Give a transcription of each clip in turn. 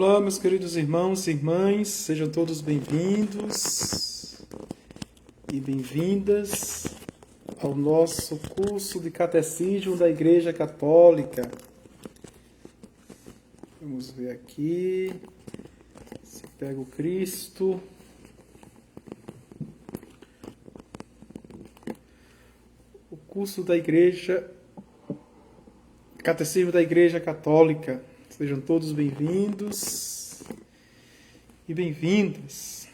Olá, meus queridos irmãos e irmãs, sejam todos bem-vindos e bem-vindas ao nosso curso de Catecismo da Igreja Católica. Vamos ver aqui, se pega o Cristo. O curso da Igreja, Catecismo da Igreja Católica. Sejam todos bem-vindos e bem-vindas.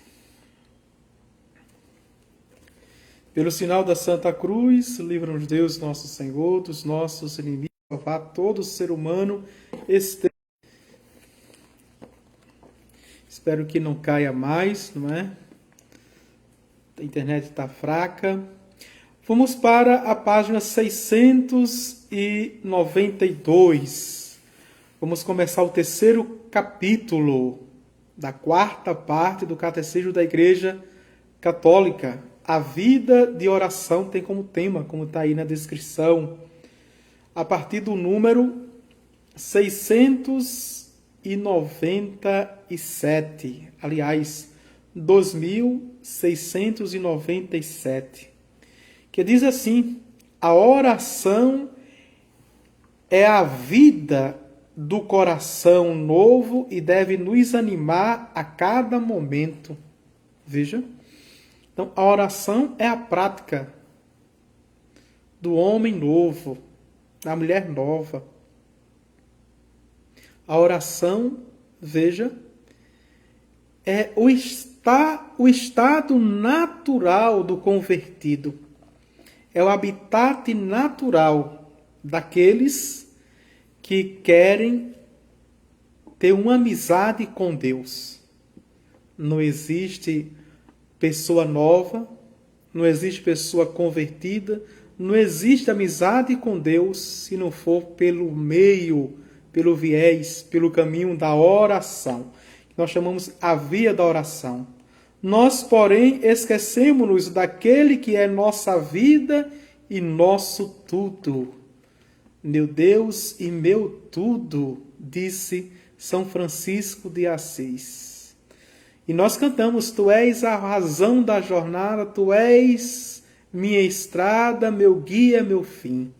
Pelo sinal da Santa Cruz, livra-nos Deus, nosso Senhor, dos nossos inimigos, salvar todo ser humano. Espero que não caia mais, não é? A internet está fraca. Vamos para a página 692. Vamos começar o terceiro capítulo da quarta parte do Catecismo da Igreja Católica. A vida de oração tem como tema, como está aí na descrição, a partir do número 697. Aliás, 2697. Que diz assim: a oração é a vida do coração novo e deve nos animar a cada momento. Veja. Então, a oração é a prática do homem novo, da mulher nova. A oração, veja, é o estado natural do convertido. É o habitat natural daqueles que querem ter uma amizade com Deus. Não existe pessoa nova, não existe pessoa convertida, não existe amizade com Deus se não for pelo meio, pelo viés, pelo caminho da oração. Nós chamamos a via da oração. Nós, porém, esquecemos-nos daquele que é nossa vida e nosso tudo. Meu Deus e meu tudo, disse São Francisco de Assis. E nós cantamos: Tu és a razão da jornada, Tu és minha estrada, meu guia, meu fim.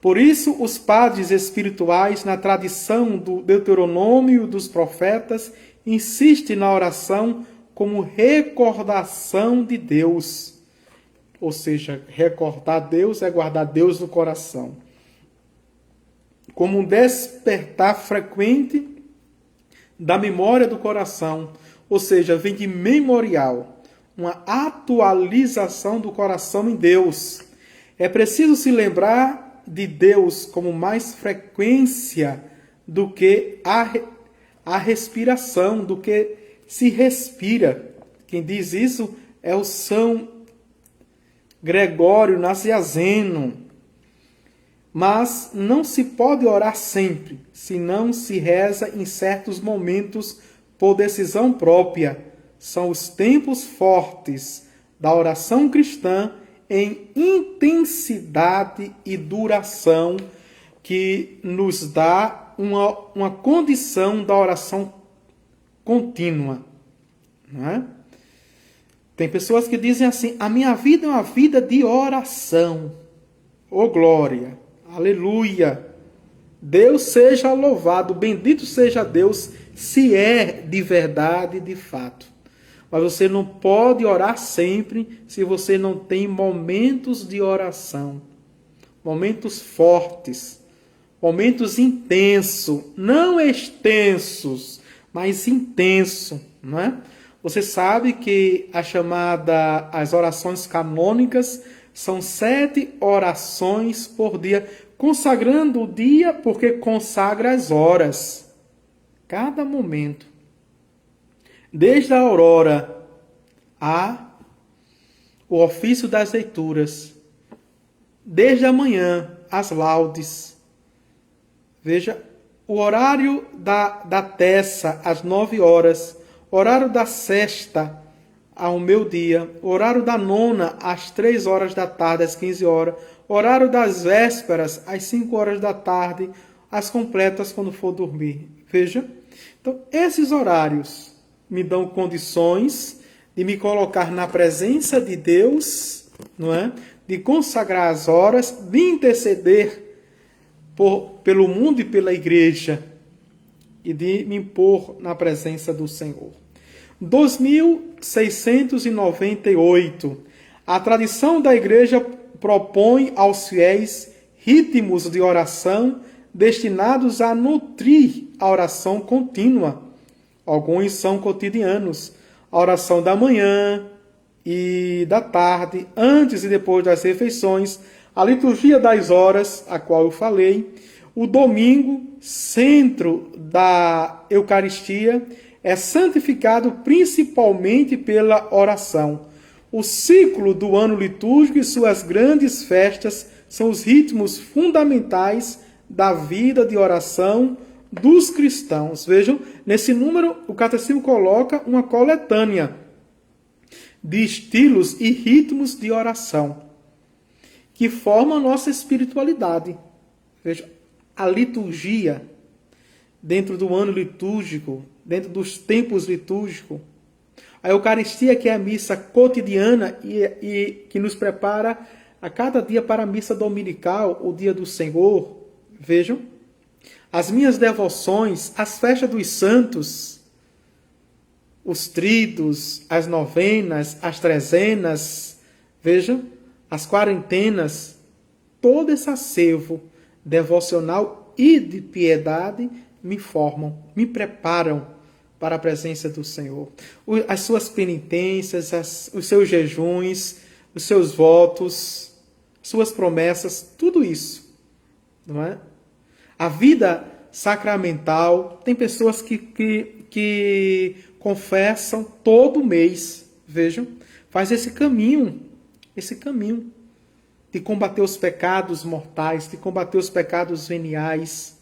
Por isso, os padres espirituais, na tradição do Deuteronômio dos profetas, insistem na oração como recordação de Deus. Ou seja, recordar Deus é guardar Deus no coração. Como um despertar frequente da memória do coração, ou seja, vem de memorial, uma atualização do coração em Deus. É preciso se lembrar de Deus como mais frequência do que a respiração, do que se respira. Quem diz isso é o São Gregório Nazianzeno. Mas não se pode orar sempre, senão se reza em certos momentos por decisão própria. São os tempos fortes da oração cristã em intensidade e duração que nos dá uma condição da oração contínua. Não é? Tem pessoas que dizem assim: a minha vida é uma vida de oração. Ô glória! Aleluia! Deus seja louvado, bendito seja Deus, se é de verdade, de fato. Mas você não pode orar sempre se você não tem momentos de oração. Momentos fortes, momentos intensos, não extensos, mas intensos, não é? Você sabe que as orações canônicas são 7 orações por dia, consagrando o dia porque consagra as horas. Cada momento. Desde a aurora o ofício das leituras. Desde a manhã, as laudes. Veja, o horário da terça, às 9 horas. Horário da sexta, ao meio-dia, horário da nona às 3 horas da tarde, às 15 horas, horário das vésperas às 5 horas da tarde, as completas quando for dormir. Veja, Então, esses horários me dão condições de me colocar na presença de Deus, não é? De consagrar as horas, de interceder pelo mundo e pela igreja e de me impor na presença do Senhor. 2698. A tradição da igreja propõe aos fiéis ritmos de oração destinados a nutrir a oração contínua. Alguns são cotidianos. A oração da manhã e da tarde, antes e depois das refeições, a liturgia das horas, a qual eu falei, o domingo, centro da Eucaristia, é santificado principalmente pela oração. O ciclo do ano litúrgico e suas grandes festas são os ritmos fundamentais da vida de oração dos cristãos. Vejam, nesse número o Catecismo coloca uma coletânea de estilos e ritmos de oração que formam a nossa espiritualidade. Veja, a liturgia dentro do ano litúrgico, dentro dos tempos litúrgicos, a Eucaristia, que é a missa cotidiana e que nos prepara a cada dia para a missa dominical, o dia do Senhor. Vejam, as minhas devoções, as festas dos santos, os tridos, as novenas, as trezenas, vejam, as quarentenas, todo esse acervo devocional e de piedade me formam, me preparam para a presença do Senhor. As suas penitências, os seus jejuns, os seus votos, suas promessas, tudo isso, não é? A vida sacramental, tem pessoas que confessam todo mês, vejam, faz esse caminho de combater os pecados mortais, de combater os pecados veniais,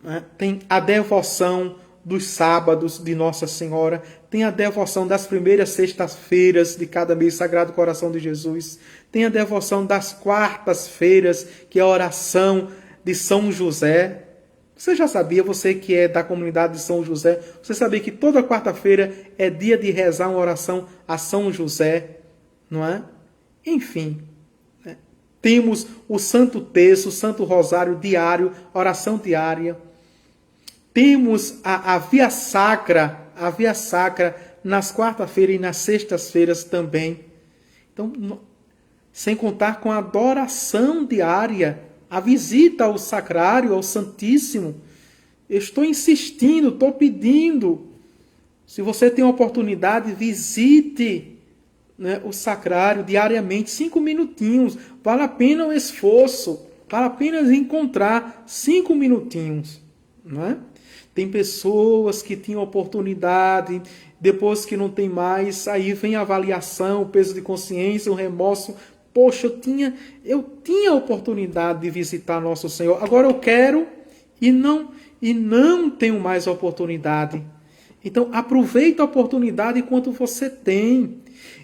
né? Tem a devoção dos sábados de Nossa Senhora, tem a devoção das primeiras sextas-feiras de cada mês, Sagrado Coração de Jesus, tem a devoção das quartas-feiras, que é a oração de São José. Você já sabia, você que é da comunidade de São José, você sabia que toda quarta-feira é dia de rezar uma oração a São José, não é? Enfim, né? Temos o Santo Terço, o Santo Rosário diário, oração diária. Temos a Via Sacra nas quarta-feiras e nas sextas-feiras também. Então, sem contar com a adoração diária, a visita ao sacrário, ao Santíssimo. Eu estou insistindo, estou pedindo. Se você tem a oportunidade, visite, né, o sacrário diariamente, 5 minutinhos. Vale a pena o esforço, vale a pena encontrar 5 minutinhos, não é? Tem pessoas que tinham oportunidade, depois que não tem mais, aí vem a avaliação, o peso de consciência, o remorso. Poxa, eu tinha a oportunidade de visitar Nosso Senhor, agora eu quero e não tenho mais a oportunidade. Então, aproveita a oportunidade enquanto você tem.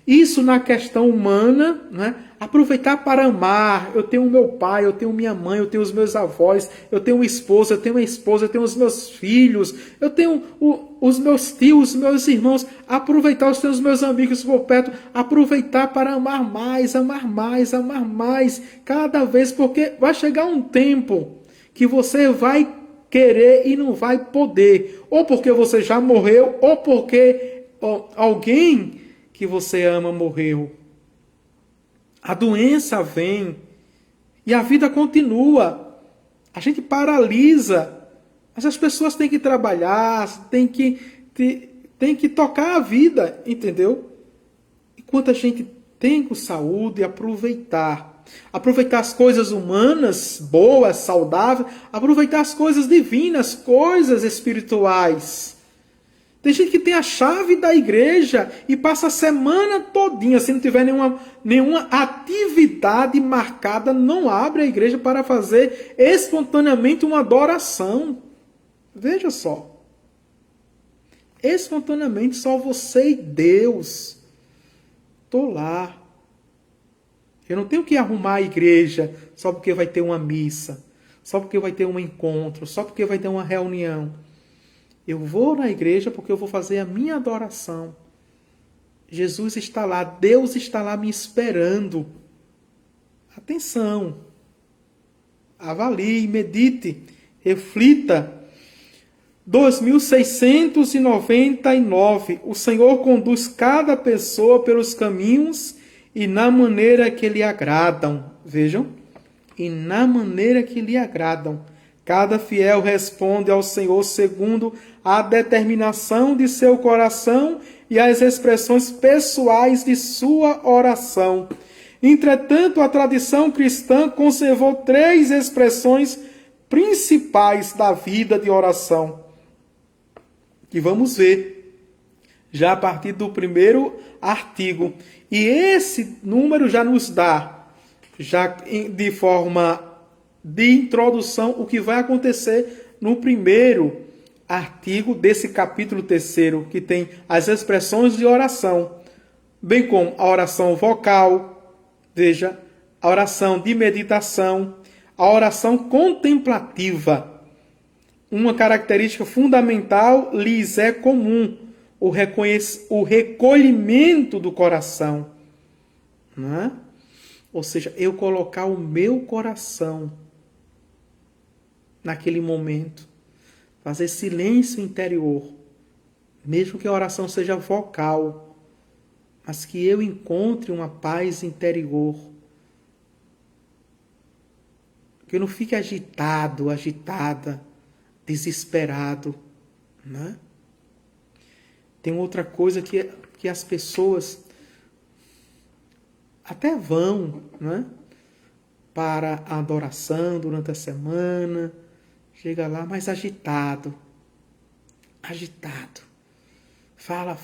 Isso na questão humana, né? Aproveitar para amar. Eu tenho meu pai, eu tenho minha mãe, eu tenho os meus avós, eu tenho uma esposa, eu tenho uma esposa, eu tenho os meus filhos, eu tenho os meus tios, os meus irmãos. Aproveitar os teus meus amigos por perto, aproveitar para amar mais, amar mais, amar mais, cada vez, porque vai chegar um tempo que você vai querer e não vai poder, ou porque você já morreu, ou porque alguém que você ama morreu. A doença vem e a vida continua. A gente paralisa. Mas as pessoas têm que trabalhar, têm que tocar a vida, entendeu? Enquanto a gente tem com saúde, aproveitar as coisas humanas, boas, saudáveis, aproveitar as coisas divinas, coisas espirituais. Tem gente que tem a chave da igreja e passa a semana todinha, se não tiver nenhuma atividade marcada, não abre a igreja para fazer espontaneamente uma adoração. Veja só. Espontaneamente, só você e Deus. Estou lá. Eu não tenho que arrumar a igreja só porque vai ter uma missa, só porque vai ter um encontro, só porque vai ter uma reunião. Eu vou na igreja porque eu vou fazer a minha adoração. Jesus está lá, Deus está lá me esperando. Atenção. Avalie, medite, reflita. 2699. O Senhor conduz cada pessoa pelos caminhos e na maneira que lhe agradam. Vejam. E na maneira que lhe agradam. Cada fiel responde ao Senhor segundo a determinação de seu coração e as expressões pessoais de sua oração. Entretanto, a tradição cristã conservou 3 expressões principais da vida de oração, que vamos ver já a partir do primeiro artigo. E esse número já nos dá, já de forma de introdução, o que vai acontecer no primeiro artigo desse capítulo 3º, que tem as expressões de oração, bem como a oração vocal, veja, a oração de meditação, a oração contemplativa. Uma característica fundamental lhes é comum, o recolhimento do coração. Não é? Ou seja, eu colocar o meu coração naquele momento. Fazer silêncio interior. Mesmo que a oração seja vocal. Mas que eu encontre uma paz interior. Que eu não fique agitado, agitada, desesperado. Né? Tem outra coisa que as pessoas até vão, né, para a adoração durante a semana, chega lá mais agitado. Fala,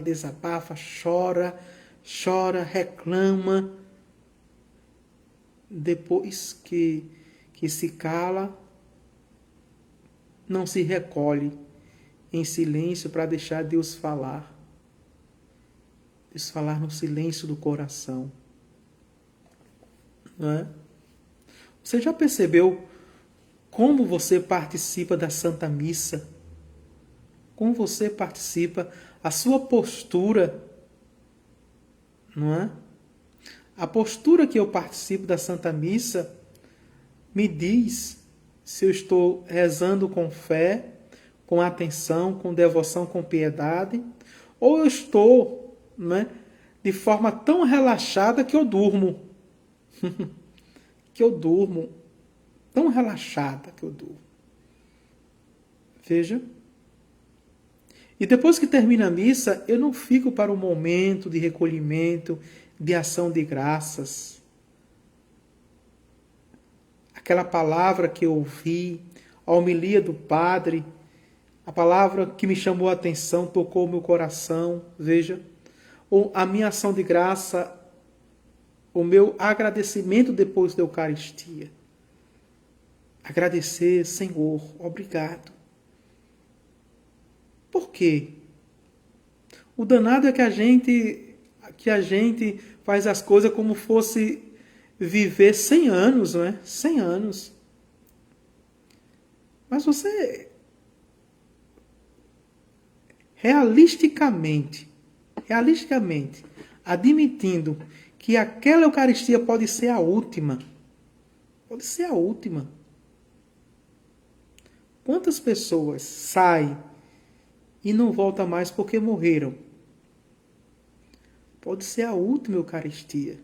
desabafa, chora, reclama. Depois que se cala, não se recolhe em silêncio para deixar Deus falar. Deus falar no silêncio do coração. Não é? Você já percebeu como você participa da Santa Missa? Como você participa, a sua postura, não é? A postura que eu participo da Santa Missa me diz se eu estou rezando com fé, com atenção, com devoção, com piedade, ou eu estou, né, de forma tão relaxada que eu durmo. Tão relaxada que eu durmo. Veja. E depois que termina a missa, eu não fico para um momento de recolhimento, de ação de graças. Aquela palavra que eu ouvi, a homilia do padre, a palavra que me chamou a atenção, tocou o meu coração, veja. Ou a minha ação de graça, o meu agradecimento depois da Eucaristia. Agradecer, Senhor, obrigado. Por quê? O danado é que a gente faz as coisas como fosse viver 100 anos, não é? 100 anos. Mas você, realisticamente, admitindo que aquela Eucaristia pode ser a última. Quantas pessoas saem e não voltam mais porque morreram? Pode ser a última Eucaristia.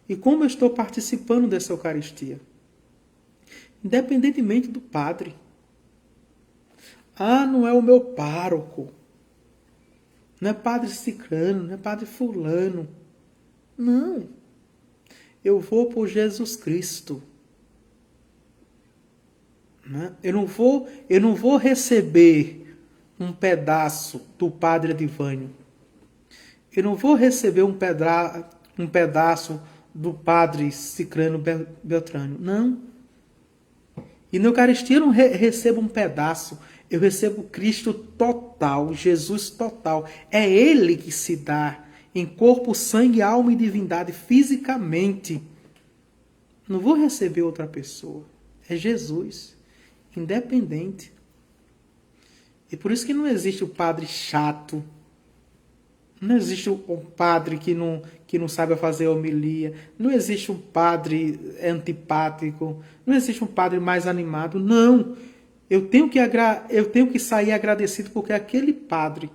E como eu estou participando dessa Eucaristia? Independentemente do padre. Ah, não é o meu pároco. Não é padre cicrano, não é padre fulano. Não. Eu vou por Jesus Cristo. Eu não vou receber um pedaço do padre Adivânio. Eu não vou receber um pedaço do padre Cicrano Beltrânio. Não. E na Eucaristia eu não recebo um pedaço. Eu recebo Cristo total, Jesus total. É Ele que se dá em corpo, sangue, alma e divindade, fisicamente. Não vou receber outra pessoa. É Jesus. Independente. E por isso que não existe o padre chato. Não existe um padre que não saiba fazer homilia. Não existe um padre antipático. Não existe um padre mais animado. Não. Eu tenho que sair agradecido porque aquele padre,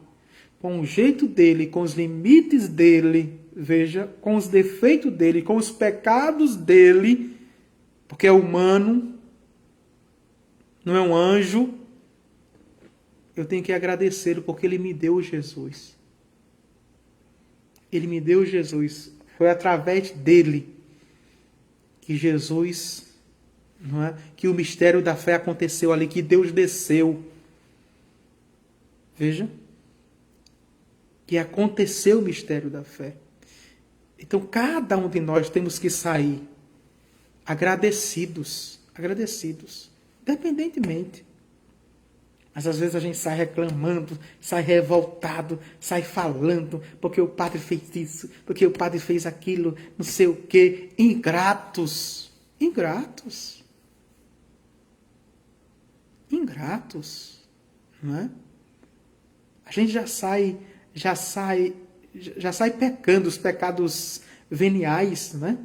com o jeito dele, com os limites dele, veja, com os defeitos dele, com os pecados dele, porque é humano, não é um anjo, eu tenho que agradecê-lo porque ele me deu Jesus. Ele me deu Jesus. Foi através dele que Jesus, não é? Que o mistério da fé aconteceu ali, que Deus desceu. Veja. Que aconteceu o mistério da fé. Então, cada um de nós temos que sair agradecidos. Agradecidos. Independentemente. Mas às vezes a gente sai reclamando, sai revoltado, sai falando, porque o padre fez isso, porque o padre fez aquilo, não sei o quê. Ingratos. Ingratos. Ingratos. Não é? A gente já sai pecando, os pecados veniais, né?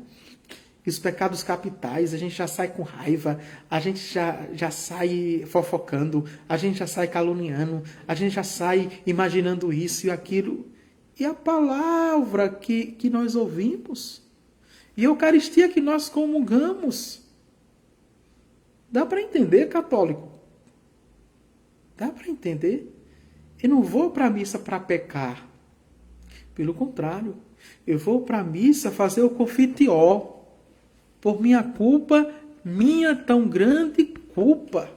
E os pecados capitais, a gente já sai com raiva, a gente já sai fofocando, a gente já sai caluniando, a gente já sai imaginando isso e aquilo. E a palavra que nós ouvimos, e a Eucaristia que nós comungamos. Dá para entender, católico? Dá para entender? Eu não vou para a missa para pecar. Pelo contrário, eu vou para a missa fazer o confiteor. Por minha culpa, minha tão grande culpa.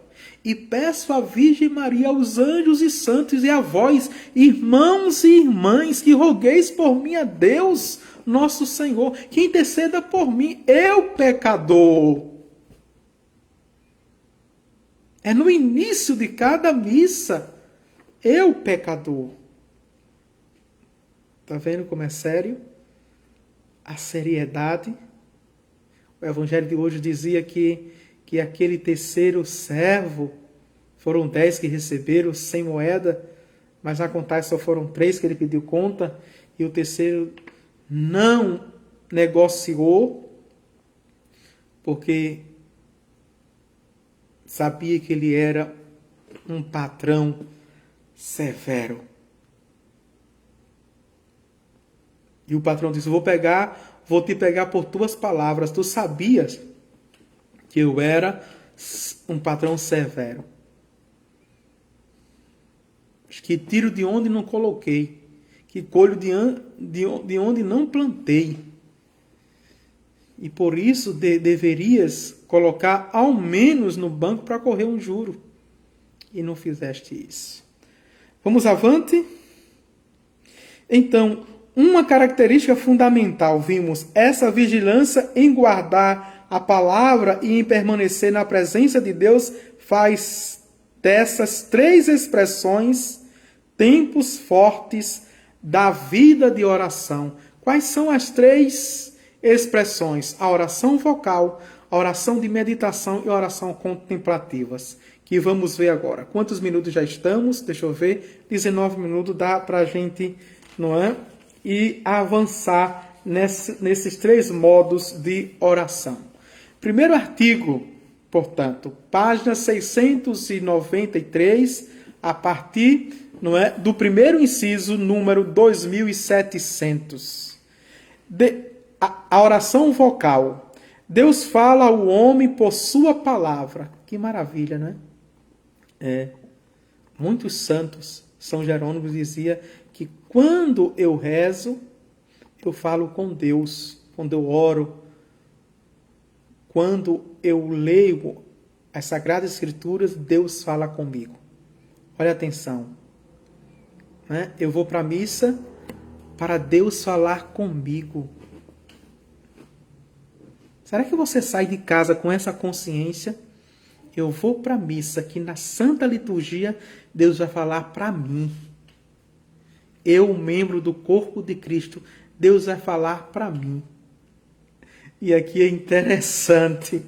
E peço à Virgem Maria, aos anjos e santos e a vós, irmãos e irmãs, que rogueis por mim a Deus, nosso Senhor, que interceda por mim, eu pecador. É no início de cada missa, eu pecador. Está vendo como é sério? A seriedade. O Evangelho de hoje dizia que aquele terceiro servo, foram 10 que receberam 100 moedas, mas na contagem só foram 3 que ele pediu conta, e o terceiro não negociou, porque sabia que ele era um patrão severo. E o patrão disse, vou te pegar por tuas palavras. Tu sabias que eu era um patrão severo. Que tiro de onde não coloquei. Que colho de onde não plantei. E por isso deverias colocar ao menos no banco para correr um juro. E não fizeste isso. Vamos avante? Então, uma característica fundamental, vimos, essa vigilância em guardar a palavra e em permanecer na presença de Deus faz dessas 3 expressões tempos fortes da vida de oração. Quais são as 3 expressões? A oração vocal, a oração de meditação e a oração contemplativas, que vamos ver agora. Quantos minutos já estamos? Deixa eu ver. 19 minutos dá para a gente, não é? E avançar nesses 3 modos de oração. Primeiro artigo, portanto, página 693, a partir, não é, do primeiro inciso, número 2700. A oração vocal. Deus fala ao homem por sua palavra. Que maravilha, não é? Muitos santos, São Jerônimo dizia que quando eu rezo, eu falo com Deus, quando eu oro, quando eu leio as Sagradas Escrituras, Deus fala comigo. Olha atenção, né? Eu vou para a missa para Deus falar comigo. Será que você sai de casa com essa consciência? Eu vou para a missa, que na Santa Liturgia Deus vai falar para mim. Eu, membro do corpo de Cristo, Deus vai falar para mim. E aqui é interessante.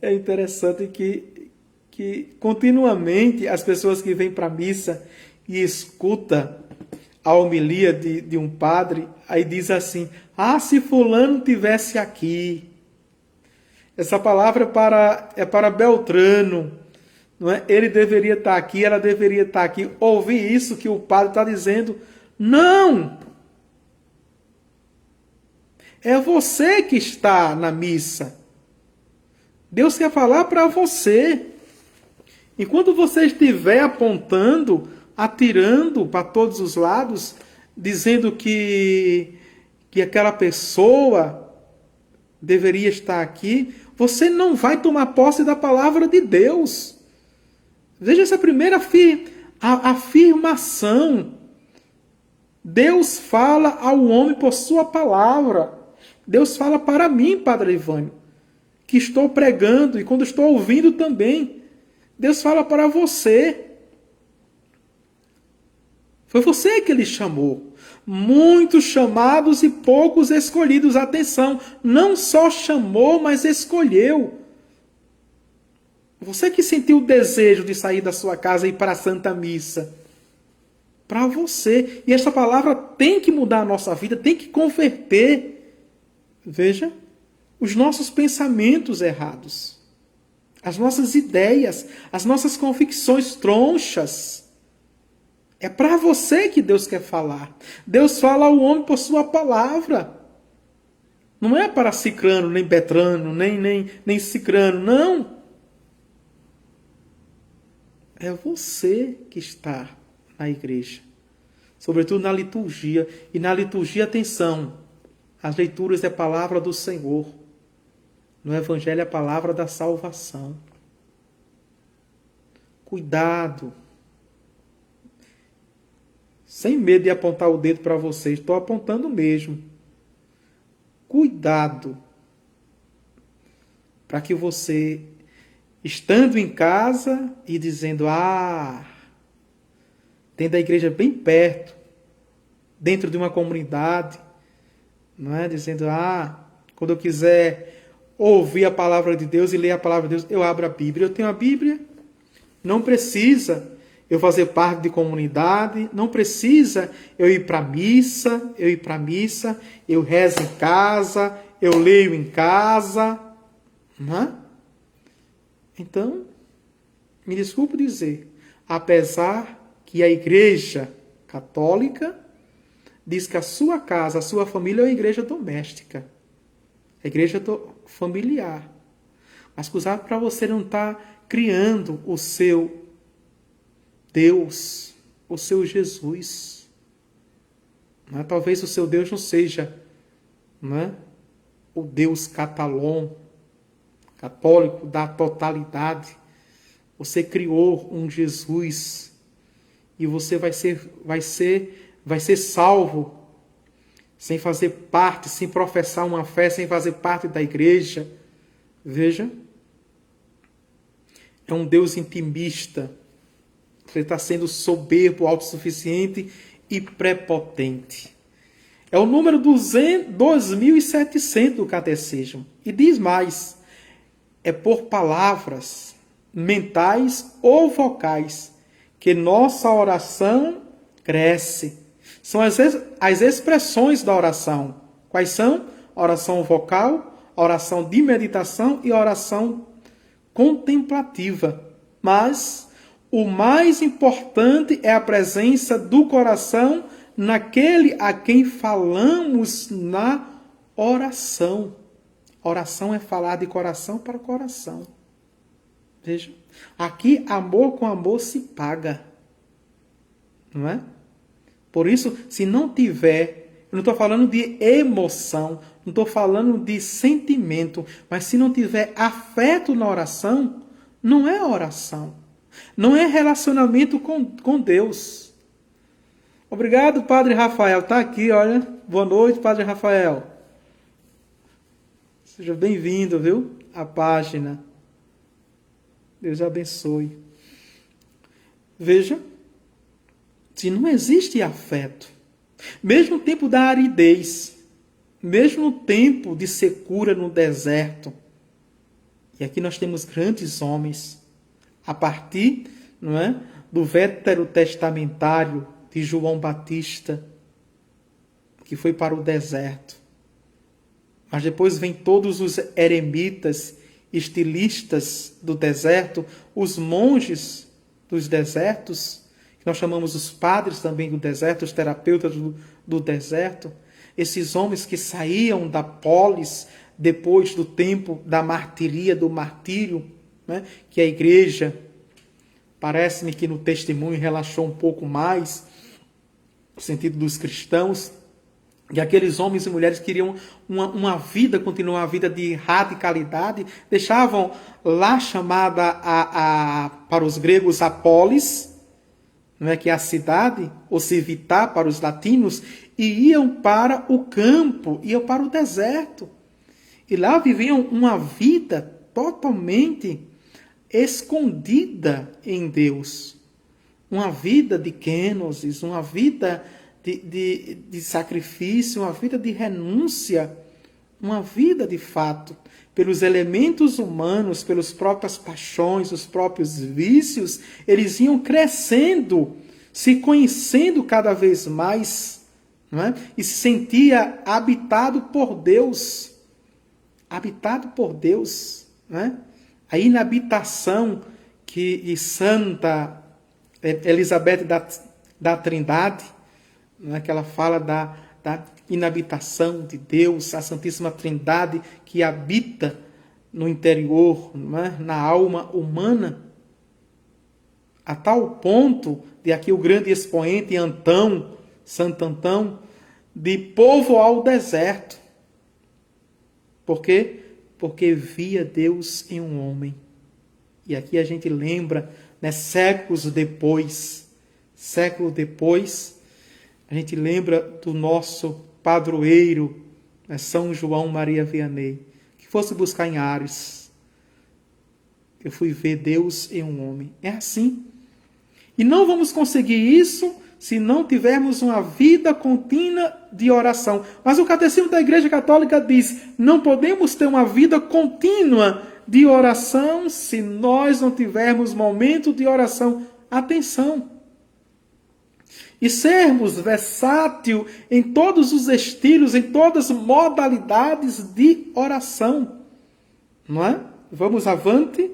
É interessante que que continuamente as pessoas que vêm para a missa e escuta a homilia de um padre, aí diz assim, se fulano tivesse aqui. Essa palavra é para Beltrano, não é? Ele deveria estar aqui, ela deveria estar aqui. Ouvir isso que o padre está dizendo, não! É você que está na missa. Deus quer falar para você. Enquanto você estiver apontando, atirando para todos os lados, dizendo que aquela pessoa deveria estar aqui, você não vai tomar posse da palavra de Deus. Veja essa primeira afirmação. Deus fala ao homem por sua palavra. Deus fala para mim, Padre Ivânio, que estou pregando e quando estou ouvindo também. Deus fala para você. Foi você que ele chamou. Muitos chamados e poucos escolhidos. Atenção, não só chamou, mas escolheu. Você que sentiu o desejo de sair da sua casa e ir para a Santa Missa. Para você. E essa palavra tem que mudar a nossa vida, tem que converter. Veja, os nossos pensamentos errados. As nossas ideias, as nossas convicções tronchas. É para você que Deus quer falar. Deus fala ao homem por sua palavra. Não é para Cicrano, nem Betrano, nem Cicrano, não. É você que está na igreja. Sobretudo na liturgia. E na liturgia, atenção, as leituras é a palavra do Senhor. No Evangelho é a palavra da salvação. Cuidado. Sem medo de apontar o dedo para vocês. Estou apontando mesmo. Cuidado. Para que você, estando em casa e dizendo, tendo a igreja bem perto, dentro de uma comunidade, não é? Dizendo, quando eu quiser ouvir a palavra de Deus e ler a palavra de Deus, eu abro a Bíblia. Eu tenho a Bíblia. Não precisa eu fazer parte de comunidade. Não precisa eu ir para a missa. Eu rezo em casa. Eu leio em casa. Não é? Então, me desculpe dizer, apesar que a Igreja Católica diz que a sua casa, a sua família é uma igreja doméstica. A igreja familiar. Mas cuidado para você não estar criando o seu Deus, o seu Jesus. Não é? Talvez o seu Deus não seja, não é? O Deus católico da totalidade. Você criou um Jesus e você vai ser salvo sem fazer parte, sem professar uma fé, sem fazer parte da igreja. Veja, é um Deus intimista. Ele está sendo soberbo, autossuficiente e prepotente. É o número 2700 do Catecismo. E diz mais, é por palavras mentais ou vocais que nossa oração cresce. São as expressões da oração. Quais são? Oração vocal, oração de meditação e oração contemplativa. Mas o mais importante é a presença do coração naquele a quem falamos na oração. Oração é falar de coração para coração. Veja, aqui amor com amor se paga. Não é? Por isso, se não tiver, eu não estou falando de emoção, não estou falando de sentimento, mas se não tiver afeto na oração, não é oração. Não é relacionamento com Deus. Obrigado, Padre Rafael. Está aqui, olha. Boa noite, Padre Rafael. Seja bem-vindo, viu? À página. Deus abençoe. Veja, se não existe afeto, mesmo no tempo da aridez, mesmo no tempo de secura no deserto, e aqui nós temos grandes homens, a partir, não é, do veterotestamentário de João Batista, que foi para o deserto. Mas depois vem todos os eremitas, estilistas do deserto, os monges dos desertos, que nós chamamos os padres também do deserto, os terapeutas do deserto, esses homens que saíam da polis depois do tempo da martiria, do martírio, né, que a igreja, parece-me que no testemunho relaxou um pouco mais, no sentido dos cristãos, e aqueles homens e mulheres queriam uma vida, continuar uma vida de radicalidade, deixavam lá chamada para os gregos a polis, não é, que é a cidade, ou civitar para os latinos, e iam para o campo, iam para o deserto. E lá viviam uma vida totalmente escondida em Deus. Uma vida de kenosis, uma vida de sacrifício, uma vida de renúncia, uma vida de fato, pelos elementos humanos, pelas próprias paixões, os próprios vícios, eles iam crescendo, se conhecendo cada vez mais, não é? E se sentia habitado por Deus. Habitado por Deus, não é? A inabitação que Santa Elizabeth da Trindade, não é, que ela fala da inabitação de Deus, a Santíssima Trindade que habita no interior, não é, na alma humana, a tal ponto de aqui o grande expoente Antão, Santo Antão, de povoar o deserto. Por quê? Porque via Deus em um homem. E aqui a gente lembra, né, século depois, a gente lembra do nosso padroeiro, né, São João Maria Vianney, que fosse buscar em Ares. Eu fui ver Deus em um homem. É assim. E não vamos conseguir isso se não tivermos uma vida contínua de oração. Mas o Catecismo da Igreja Católica diz: não podemos ter uma vida contínua de oração se nós não tivermos momento de oração. Atenção! E sermos versátil em todos os estilos, em todas as modalidades de oração. Não é? Vamos avante.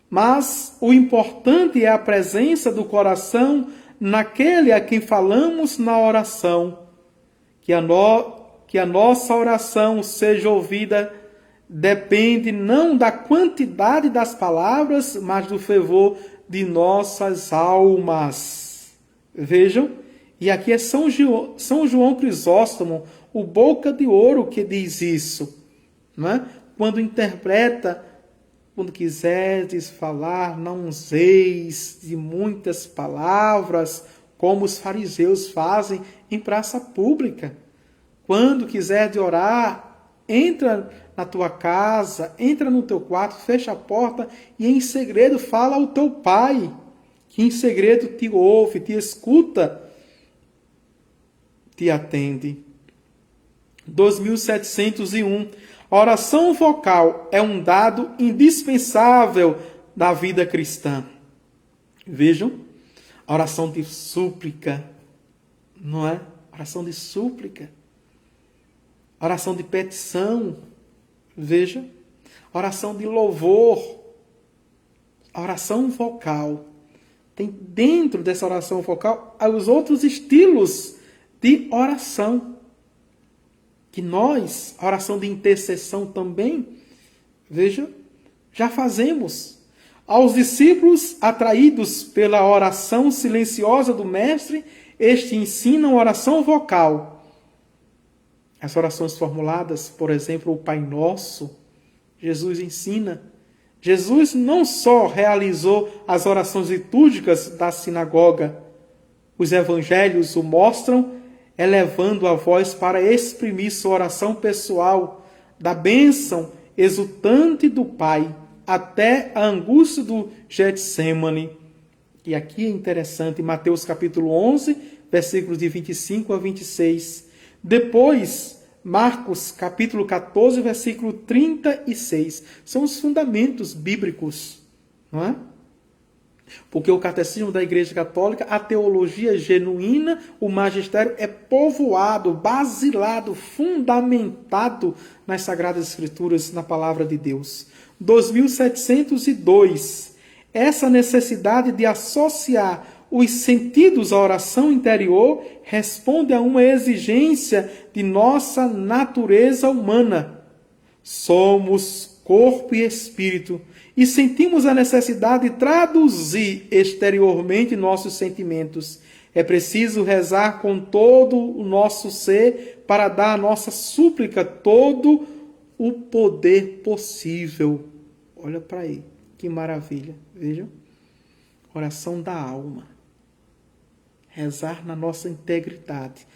Mas o importante é a presença do coração naquele a quem falamos na oração. Que a nossa oração seja ouvida depende não da quantidade das palavras, mas do fervor de nossas almas. Vejam, e aqui é São João Crisóstomo, o boca de ouro, que diz isso, não é? Quando interpreta: quando quiserdes falar, não useis de muitas palavras, como os fariseus fazem em praça pública. Quando quiserdes orar, entra na tua casa, entra no teu quarto, fecha a porta e em segredo fala ao teu pai, que em segredo te ouve, te escuta, te atende. 2701. A oração vocal é um dado indispensável da vida cristã. Vejam, a oração de súplica, não é? Oração de súplica. Oração de petição. Veja, oração de louvor. A oração vocal. Tem dentro dessa oração vocal os outros estilos de oração. Que nós, a oração de intercessão também, veja, já fazemos. Aos discípulos atraídos pela oração silenciosa do Mestre, este ensina a oração vocal. As orações formuladas, por exemplo, o Pai Nosso, Jesus ensina. Jesus não só realizou as orações litúrgicas da sinagoga, os evangelhos o mostram, elevando a voz para exprimir sua oração pessoal, da bênção exultante do Pai, até a angústia do Getsêmani. E aqui é interessante, Mateus capítulo 11, versículos de 25 a 26. Depois, Marcos capítulo 14, versículo 36. São os fundamentos bíblicos, não é? Porque o catecismo da Igreja Católica, a teologia genuína, o magistério é povoado, basilado, fundamentado nas Sagradas Escrituras, na Palavra de Deus. 2702. Essa necessidade de associar os sentidos à oração interior responde a uma exigência de nossa natureza humana. Somos corpo e espírito e sentimos a necessidade de traduzir exteriormente nossos sentimentos. É preciso rezar com todo o nosso ser para dar à nossa súplica todo o poder possível. Olha para aí, que maravilha. Vejam, oração da alma. Rezar na nossa integridade,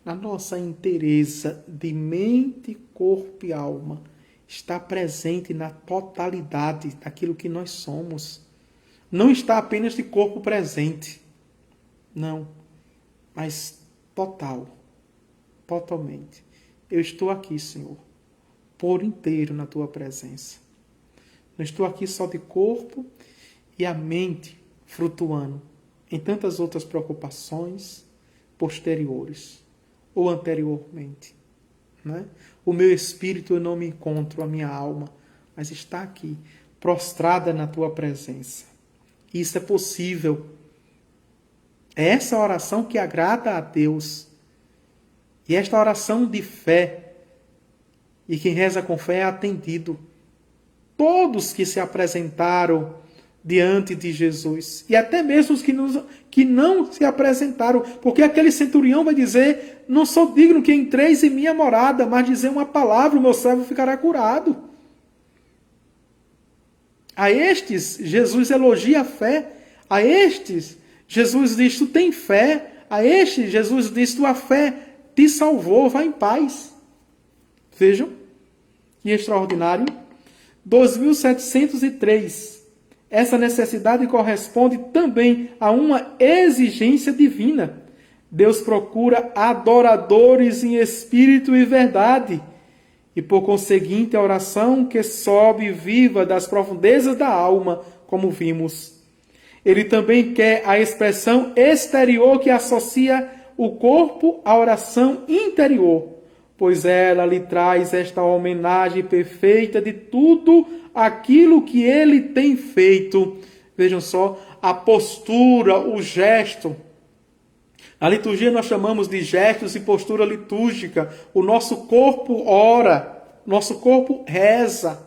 na nossa inteireza de mente, corpo e alma. Está presente na totalidade daquilo que nós somos. Não está apenas de corpo presente. Não, mas total, totalmente. Eu estou aqui, Senhor, por inteiro na Tua presença. Não estou aqui só de corpo e a mente flutuando em tantas outras preocupações posteriores ou anteriormente. Né? O meu espírito eu não me encontro, a minha alma, mas está aqui, prostrada na Tua presença. Isso é possível. É essa oração que agrada a Deus. E esta oração de fé, e quem reza com fé é atendido. Todos que se apresentaram diante de Jesus, e até mesmo os que não se apresentaram, porque aquele centurião vai dizer, não sou digno que entreis em minha morada, mas dizer uma palavra, o meu servo ficará curado. A estes, Jesus elogia a fé. A estes, Jesus diz, tu tem fé. A estes, Jesus diz, tua fé te salvou, vá em paz. Vejam, que extraordinário. 2703. Essa necessidade corresponde também a uma exigência divina. Deus procura adoradores em espírito e verdade. E por conseguinte, a oração que sobe viva das profundezas da alma, como vimos. Ele também quer a expressão exterior que associa o corpo à oração interior, pois ela lhe traz esta homenagem perfeita de tudo aquilo que ele tem feito. Vejam só, a postura, o gesto. Na liturgia nós chamamos de gestos e postura litúrgica. O nosso corpo ora, nosso corpo reza.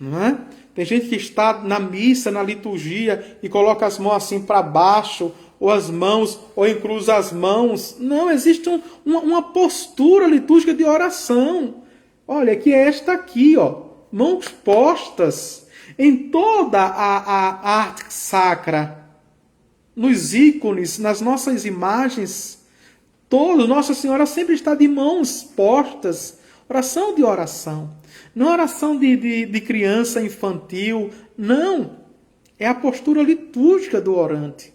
Não é? Tem gente que está na missa, na liturgia, e coloca as mãos assim para baixo, ou as mãos, ou encruza as mãos. Não, existe uma postura litúrgica de oração. Olha, que é esta aqui, ó, mãos postas em toda a arte sacra, nos ícones, nas nossas imagens, todo, Nossa Senhora sempre está de mãos postas. Oração de oração. Não oração de criança infantil. Não. É a postura litúrgica do orante.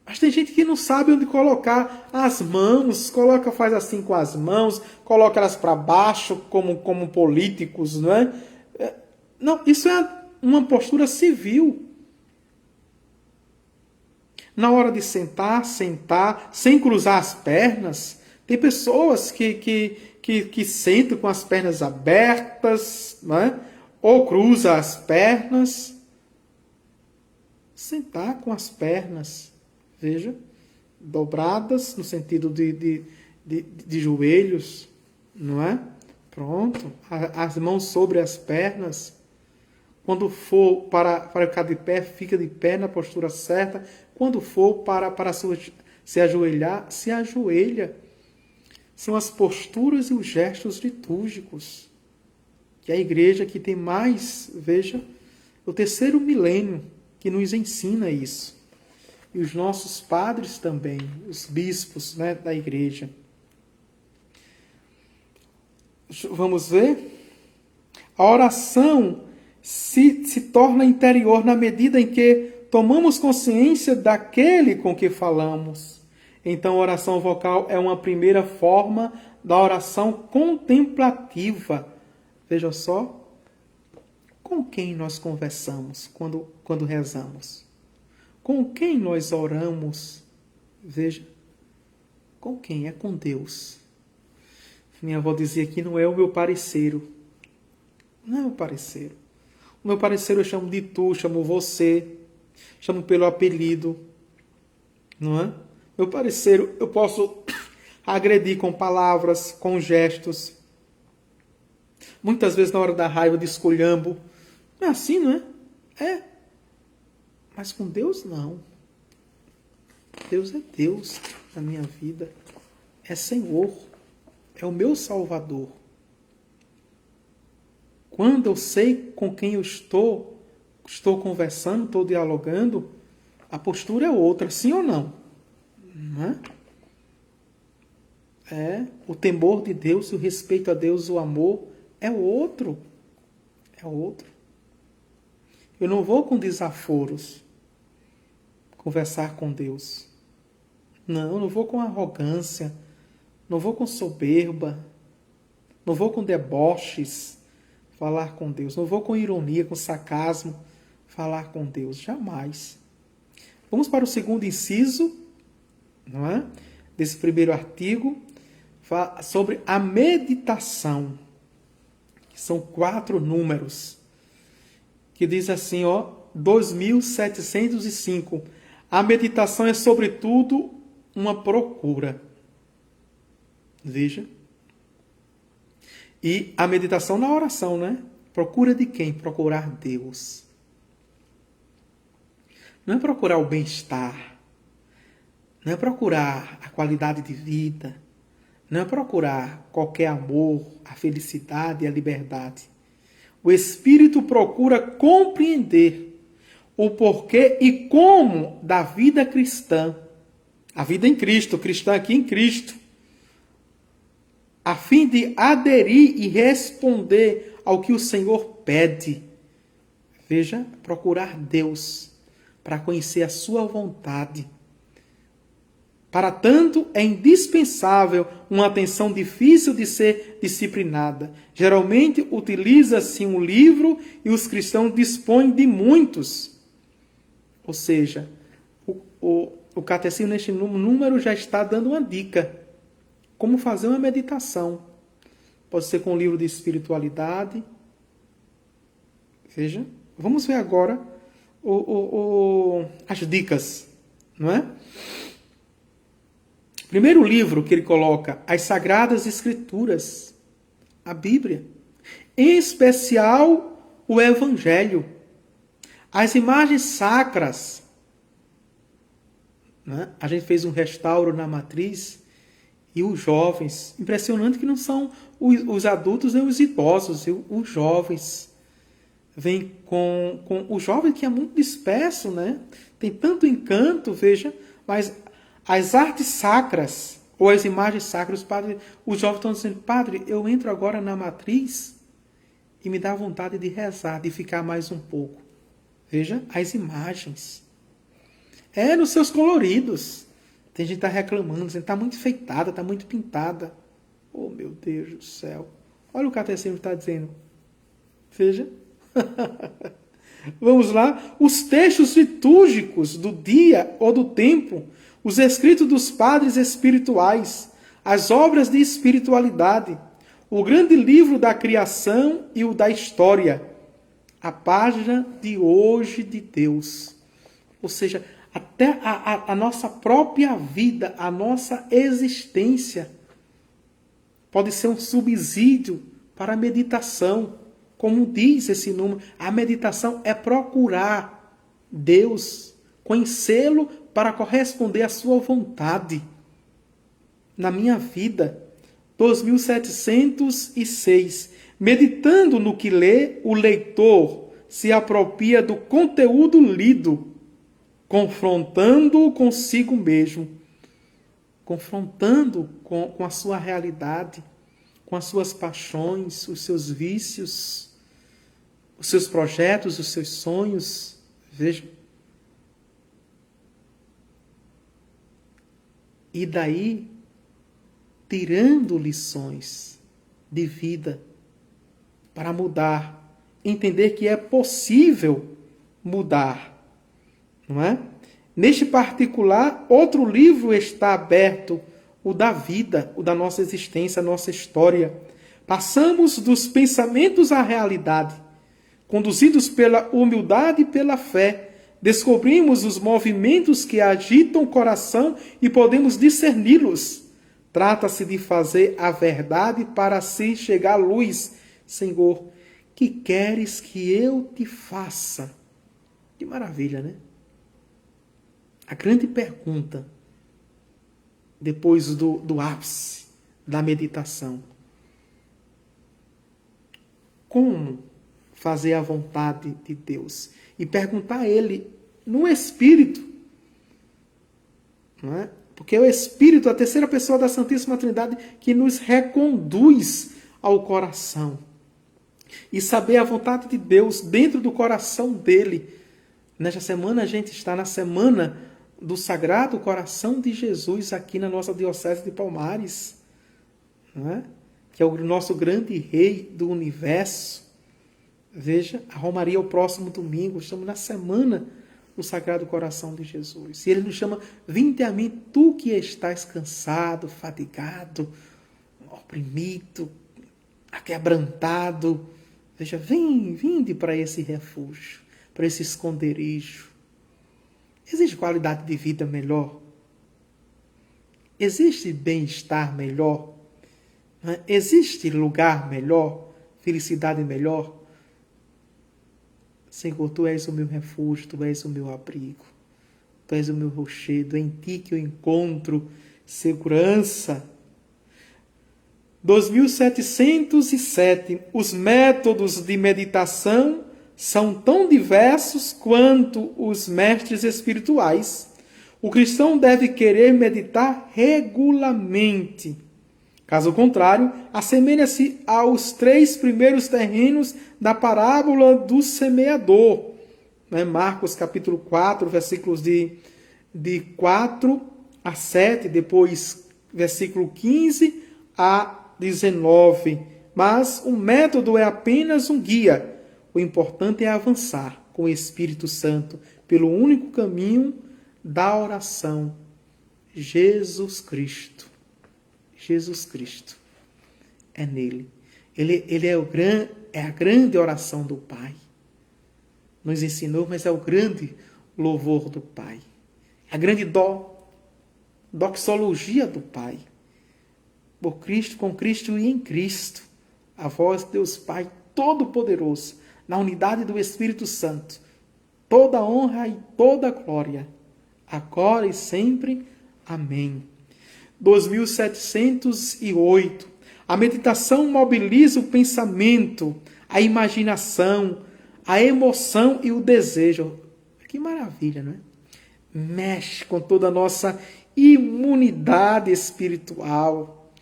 Mas tem gente que não sabe onde colocar as mãos. Faz assim com as mãos. Coloca elas para baixo, como políticos, não é? Não, isso é uma postura civil. Na hora de sentar, sem cruzar as pernas. Tem pessoas que sentam com as pernas abertas, não é? Ou cruza as pernas. Sentar com as pernas, veja, dobradas no sentido de joelhos, não é? Pronto, as mãos sobre as pernas. Quando for para ficar de pé, fica de pé na postura certa. Quando for para se ajoelhar, se ajoelha. São as posturas e os gestos litúrgicos. Que a igreja que tem mais, veja, o terceiro milênio que nos ensina isso. E os nossos padres também, os bispos, né, da igreja. Vamos ver? A oração se torna interior na medida em que tomamos consciência daquele com que falamos. Então, a oração vocal é uma primeira forma da oração contemplativa. Veja só. Com quem nós conversamos quando rezamos? Com quem nós oramos? Veja, com quem? É com Deus. Minha avó dizia que não é o meu pareceiro. Não é o meu pareceiro. O meu pareceiro eu chamo de tu, chamo você, chamo pelo apelido. Não é? Meu pareceiro eu posso agredir com palavras, com gestos. Muitas vezes na hora da raiva de esculhambo. Não é assim, não é? É. Mas com Deus não. Deus é Deus na minha vida. É Senhor. É o meu Salvador. Quando eu sei com quem eu estou conversando, estou dialogando, a postura é outra, sim ou não? Não é? É, o temor de Deus, o respeito a Deus, o amor é outro. É outro. Eu não vou com desaforos conversar com Deus. Não, não vou com arrogância, não vou com soberba, não vou com deboches falar com Deus, não vou com ironia, com sarcasmo falar com Deus, jamais. Vamos para o segundo inciso, não é? Desse primeiro artigo, sobre a meditação, que são 4 números, que diz assim, ó, 2705. A meditação é, sobretudo, uma procura. Veja. E a meditação na oração, né? Procura de quem? Procurar Deus. Não é procurar o bem-estar. Não é procurar a qualidade de vida. Não é procurar qualquer amor, a felicidade e a liberdade. O Espírito procura compreender o porquê e como da vida cristã, a vida em Cristo, cristã aqui em Cristo, a fim de aderir e responder ao que o Senhor pede. Veja, procurar Deus para conhecer a sua vontade. Para tanto, é indispensável uma atenção difícil de ser disciplinada. Geralmente, utiliza-se um livro e os cristãos dispõem de muitos. Ou seja, o catecismo neste número já está dando uma dica. Como fazer uma meditação. Pode ser com um livro de espiritualidade. Veja. Vamos ver agora as dicas. Não é? Primeiro livro que ele coloca, as Sagradas Escrituras, a Bíblia. Em especial, o Evangelho. As imagens sacras. Né? A gente fez um restauro na matriz e os jovens, impressionante que não são os adultos nem os idosos, os jovens. Vem com o jovem que é muito disperso, né? Tem tanto encanto, veja, mas as artes sacras, ou as imagens sacras, os jovens estão dizendo, padre, eu entro agora na matriz e me dá vontade de rezar, de ficar mais um pouco. Veja, as imagens. É nos seus coloridos. Tem gente que está reclamando, dizendo, está muito enfeitada, está muito pintada. Oh, meu Deus do céu. Olha o catecismo está dizendo. Veja. Vamos lá. Os textos litúrgicos do dia ou do tempo, os escritos dos padres espirituais, as obras de espiritualidade, o grande livro da criação e o da história, a página de hoje de Deus. Ou seja, até a nossa própria vida, a nossa existência, pode ser um subsídio para a meditação. Como diz esse número, a meditação é procurar Deus, conhecê-lo para corresponder à sua vontade. Na minha vida, 2706. Meditando no que lê, o leitor se apropria do conteúdo lido, confrontando-o consigo mesmo, confrontando com a sua realidade, com as suas paixões, os seus vícios, os seus projetos, os seus sonhos. Veja. E daí, tirando lições de vida para mudar entender que é possível mudar, não é? Neste particular, outro livro está aberto, o da vida, o da nossa existência, a nossa história. Passamos dos pensamentos à realidade, conduzidos pela humildade e pela fé. Descobrimos os movimentos que agitam o coração e podemos discerni-los. Trata-se de fazer a verdade para assim chegar à luz. Senhor, que queres que eu te faça? Que maravilha, né? A grande pergunta, depois do ápice da meditação. Como fazer a vontade de Deus? E perguntar a Ele no Espírito. Não é? Porque é o Espírito, a terceira pessoa da Santíssima Trindade, que nos reconduz ao coração. E saber a vontade de Deus dentro do coração dele. Nesta semana a gente está na semana do Sagrado Coração de Jesus aqui na nossa Diocese de Palmares, não é? Que é o nosso grande Rei do Universo. Veja, a Romaria é o próximo domingo, estamos na semana do Sagrado Coração de Jesus. E ele nos chama, vinde a mim, tu que estás cansado, fatigado, oprimido, aquebrantado. Veja, vinde para esse refúgio, para esse esconderijo. Existe qualidade de vida melhor? Existe bem-estar melhor? Existe lugar melhor? Felicidade melhor? Senhor, Tu és o meu refúgio, Tu és o meu abrigo, Tu és o meu rochedo, é em Ti que eu encontro segurança. 2707. Os métodos de meditação são tão diversos quanto os mestres espirituais. O cristão deve querer meditar regularmente. Caso contrário, assemelha-se aos 3 primeiros terrenos da parábola do semeador. Marcos capítulo 4, versículos de 4 a 7, depois versículo 15 a 19. Mas o método é apenas um guia. O importante é avançar com o Espírito Santo pelo único caminho da oração. Jesus Cristo. Jesus Cristo. É nele. Ele é a grande oração do Pai. Nos ensinou, mas é o grande louvor do Pai. A grande doxologia do Pai. Por Cristo, com Cristo e em Cristo. A voz de Deus Pai Todo-Poderoso, na unidade do Espírito Santo, toda honra e toda glória, agora e sempre. Amém. 2708. A meditação mobiliza o pensamento, a imaginação, a emoção e o desejo. Que maravilha, não é? Mexe com toda a nossa imunidade espiritual,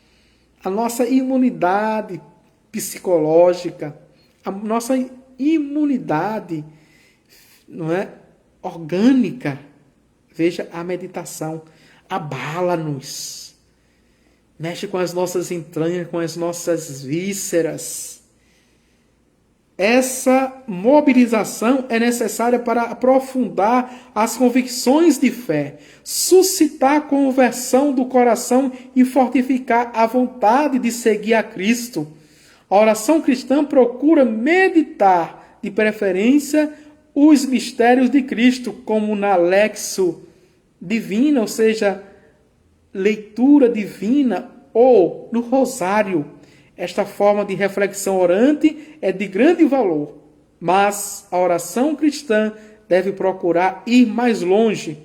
a nossa imunidade psicológica, a nossa imunidade, não é, orgânica. Veja, a meditação abala-nos, mexe com as nossas entranhas, com as nossas vísceras. Essa mobilização é necessária para aprofundar as convicções de fé, suscitar a conversão do coração e fortificar a vontade de seguir a Cristo. A oração cristã procura meditar, de preferência, os mistérios de Cristo, como na Lexio Divina, ou seja, leitura divina, ou no rosário. Esta forma de reflexão orante é de grande valor, mas a oração cristã deve procurar ir mais longe,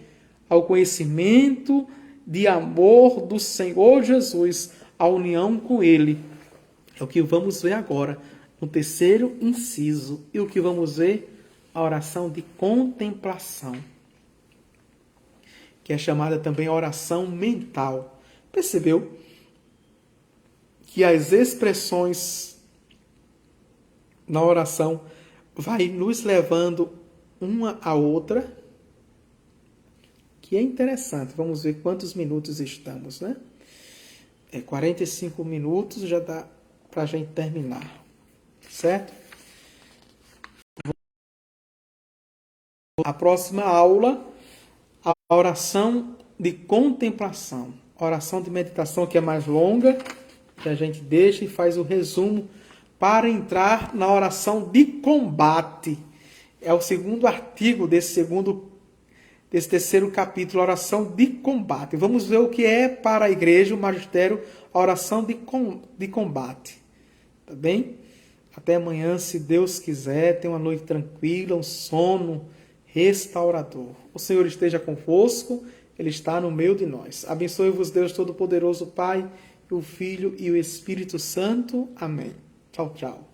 ao conhecimento de amor do Senhor Jesus, a união com Ele. É o que vamos ver agora, no terceiro inciso. E o que vamos ver? A oração de contemplação, que é chamada também oração mental. Percebeu que as expressões na oração vai nos levando uma a outra? Que é interessante. Vamos ver quantos minutos estamos, né? 45 minutos, já dá para a gente terminar, certo? A próxima aula, a oração de contemplação. A oração de meditação que é mais longa, que a gente deixa e faz o resumo para entrar na oração de combate. É o segundo artigo desse terceiro capítulo, oração de combate. Vamos ver o que é para a igreja, o magistério, a oração de combate. Tá bem? Até amanhã, se Deus quiser. Tenha uma noite tranquila, um sono restaurador. O Senhor esteja convosco, Ele está no meio de nós. Abençoe-vos, Deus Todo-Poderoso, Pai, o Filho e o Espírito Santo. Amém. Tchau, tchau.